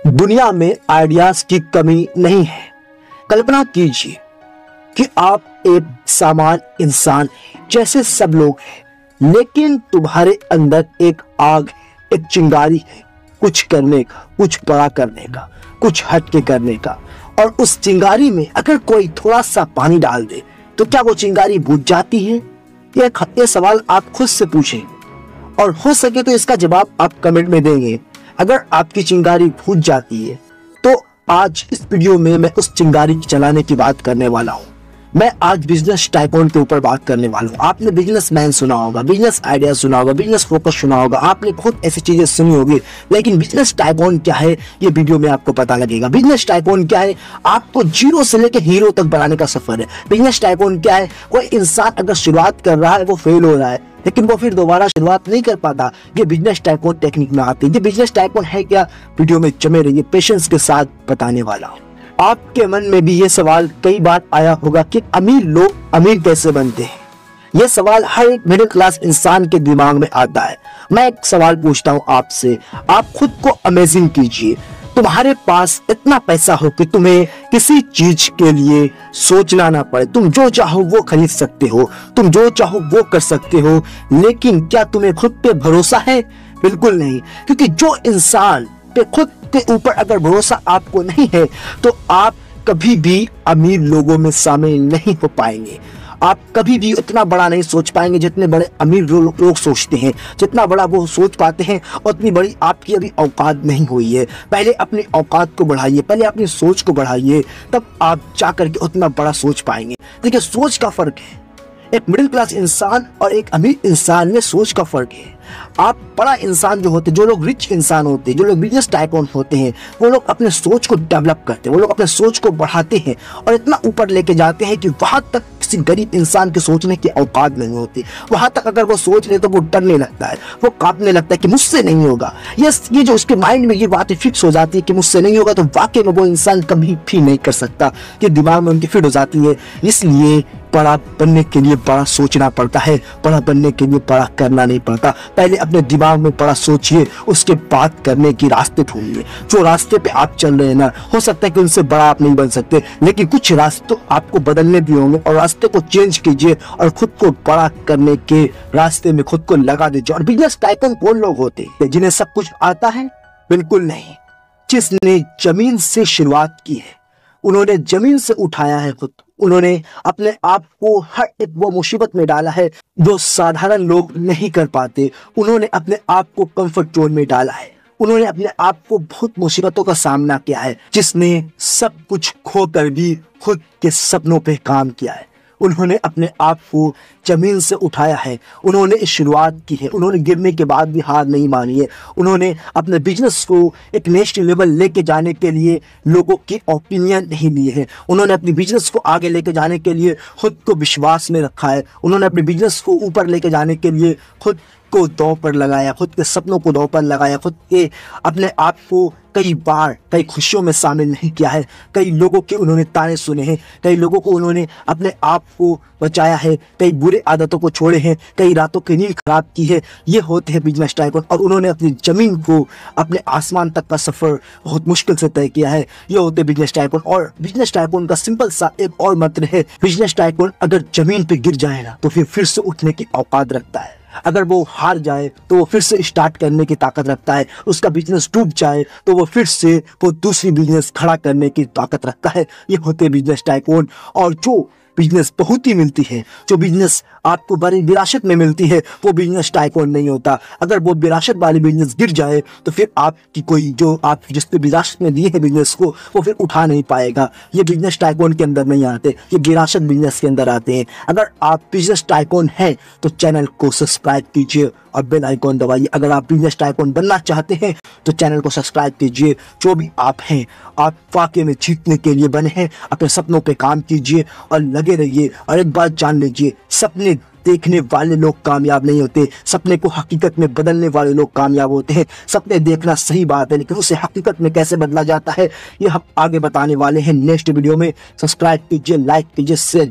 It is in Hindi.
दुनिया में आइडियाज की कमी नहीं है। कल्पना कीजिए कि आप एक सामान्य इंसान जैसे सब लोग हैं, लेकिन तुम्हारे अंदर एक आग, एक चिंगारी है, कुछ करने का, कुछ बड़ा करने का, कुछ हटके करने का। और उस चिंगारी में अगर कोई थोड़ा सा पानी डाल दे तो क्या वो चिंगारी बुझ जाती है? ये सवाल आप खुद से पूछें और हो सके तो इसका जवाब आप कमेंट में देंगे। अगर आपकी चिंगारी बुझ जाती है तो आज इस वीडियो में मैं उस चिंगारी चलाने की बात करने वाला हूँ। मैं आज बिजनेस टाइकून के ऊपर बात करने वाला हूँ। आपने बिजनेसमैन सुना होगा, बिजनेस आइडिया सुना होगा, बिजनेस फोकस सुना होगा, आपने बहुत ऐसी चीजें सुनी होगी, लेकिन बिजनेस टाइकून क्या है ये वीडियो में आपको पता लगेगा। बिजनेस टाइकून क्या है? आपको जीरो से लेकर हीरो तक बनाने का सफर है। बिजनेस टाइकून क्या है? कोई इंसान अगर शुरुआत कर रहा है, वो फेल हो रहा है, लेकिन वो फिर दोबारा शुरुआत नहीं कर पाता। ये बिजनेस टाइकून टेक्निक में आती है। ये बिजनेस टाइकून है क्या? वीडियो में जमे रहिए, पेशेंस के साथ बताने वाला हूँ। आपके मन में भी ये सवाल कई बार आया होगा कि अमीर लोग अमीर कैसे बनते हैं? ये सवाल हर एक मिडिल क्लास इंसान के दिमाग में आता है। मैं एक सवाल पूछता हूँ आपसे, आप खुद को अमेजिंग कीजिए। तुम्हारे पास इतना पैसा हो कि तुम्हें किसी चीज के लिए सोचना ना पड़े, तुम जो चाहो वो खरीद सकते हो, तुम जो चाहो वो कर सकते हो, लेकिन क्या तुम्हें खुद पे भरोसा है? बिल्कुल नहीं। क्योंकि जो इंसान पे खुद के ऊपर अगर भरोसा आपको नहीं है तो आप कभी भी अमीर लोगों में शामिल नहीं हो पाएंगे। आप कभी भी उतना बड़ा नहीं सोच पाएंगे जितने बड़े अमीर लोग सोचते हैं। जितना बड़ा वो सोच पाते हैं उतनी बड़ी आपकी अभी औकात नहीं हुई है। पहले अपनी औकात को बढ़ाइए, पहले अपनी सोच को बढ़ाइए, तब आप जाकर के उतना बड़ा सोच पाएंगे। देखिए, सोच का फर्क है। एक मिडिल क्लास इंसान और एक अमीर इंसान में सोच का फर्क है। आप बड़ा इंसान जो होते हैं, जो लोग रिच इंसान होते हैं, जो लोग बिजनेस टाइकून होते हैं, वो लोग अपने सोच को डेवलप करते हैं, वो लोग अपने सोच को बढ़ाते हैं और इतना ऊपर लेके जाते हैं कि वहां तक किसी गरीब इंसान के सोचने की औकात नहीं होती। वहां तक अगर वो सोच ले तो वो डरने लगता है, वो कांपने लगता है कि मुझसे नहीं होगा। ये जो उसके माइंड में ये बातें फिक्स हो जाती है कि मुझसे नहीं होगा, तो वाकई में वो इंसान कभी भी नहीं कर सकता। ये दिमाग में उनकी फिट हो जाती है। इसलिए बड़ा बनने के लिए बड़ा सोचना पड़ता है, बड़ा बनने के लिए बड़ा करना नहीं पड़ता। पहले अपने दिमाग में बड़ा सोचिए, उसके बाद करने की रास्ते ढूंढिए। जो रास्ते पे आप चल रहे हैं ना, हो सकता है कि उनसे बड़ा आप नहीं बन सकते, लेकिन कुछ रास्ते आपको बदलने भी होंगे और रास्ते को चेंज कीजिए और खुद को बड़ा करने के रास्ते में खुद को लगा दीजिए। और बिजनेस टाइकून कौन लोग होते हैं? जिन्हें सब कुछ आता है? बिल्कुल नहीं। जिसने जमीन से शुरुआत की है, उन्होंने जमीन से उठाया है खुद, उन्होंने अपने आप को हर एक वो मुसीबत में डाला है जो साधारण लोग नहीं कर पाते। उन्होंने अपने आप को कंफर्ट जोन में डाला है, उन्होंने अपने आप को बहुत मुसीबतों का सामना किया है। जिसने सब कुछ खोकर भी खुद के सपनों पे काम किया है, उन्होंने अपने आप को जमीन से उठाया है, उन्होंने शुरुआत की है, उन्होंने गिरने के बाद भी हार नहीं मानी है। उन्होंने अपने बिजनेस को एक नेक्स्ट लेवल लेके जाने के लिए लोगों की ओपिनियन नहीं ली है। उन्होंने अपनी बिजनेस को आगे लेके जाने के लिए खुद को विश्वास में रखा है। उन्होंने अपने बिजनेस को ऊपर लेके जाने के लिए खुद को दांव पर लगाया, खुद के सपनों को दांव पर लगाया, खुद के अपने आप को कई बार कई खुशियों में शामिल नहीं किया है। कई लोगों के उन्होंने ताने सुने हैं, कई लोगों को उन्होंने अपने आप को बचाया है, कई बुरे आदतों को छोड़े हैं, कई रातों की नींद खराब की है। ये होते हैं बिजनेस टाइकून। और उन्होंने अपनी जमीन को, अपने आसमान तक का सफर बहुत मुश्किल से तय किया है। ये होते हैं बिजनेस टाइकून। और बिजनेस टाइकून का सिंपल सा एक और मंत्र है, बिजनेस टाइकून अगर जमीन पे गिर जाए ना तो फिर से उठने की औकात रखता है। अगर वो हार जाए तो वो फिर से स्टार्ट करने की ताकत रखता है। उसका बिजनेस डूब जाए तो वो फिर से वो दूसरी बिजनेस खड़ा करने की ताकत रखता है। ये होते हैं बिजनेस टाइकून। और जो बिजनेस बहुत ही मिलती है, जो बिजनेस आपको बड़ी विरासत में मिलती है, वो बिजनेस टाइकून नहीं होता। अगर वो विरासत वाली बिजनेस गिर जाए तो फिर आपकी कोई जो आप जिस पे विरासत में दिए है बिजनेस को, वो फिर उठा नहीं पाएगा। ये बिजनेस टाइकून के अंदर नहीं आते, ये विरासत बिजनेस के अंदर आते हैं। अगर आप बिजनेस टाइकून हैं तो चैनल को सब्सक्राइब कीजिए और बेल आइकॉन दबाइए। अगर आप बिजनेस टाइकून बनना चाहते हैं तो चैनल को सब्सक्राइब कीजिए। जो भी आप हैं, आप वाकई में जीतने के लिए बने हैं। अपने सपनों पे काम कीजिए और लगे रहिए। और एक बात जान लीजिए, सपने देखने वाले लोग कामयाब नहीं होते, सपने को हकीकत में बदलने वाले लोग कामयाब होते हैं। सपने देखना सही बात है, लेकिन उसे हकीकत में कैसे बदला जाता है ये हम आगे बताने वाले हैं नेक्स्ट वीडियो में। सब्सक्राइब कीजिए, लाइक कीजिए, शेयर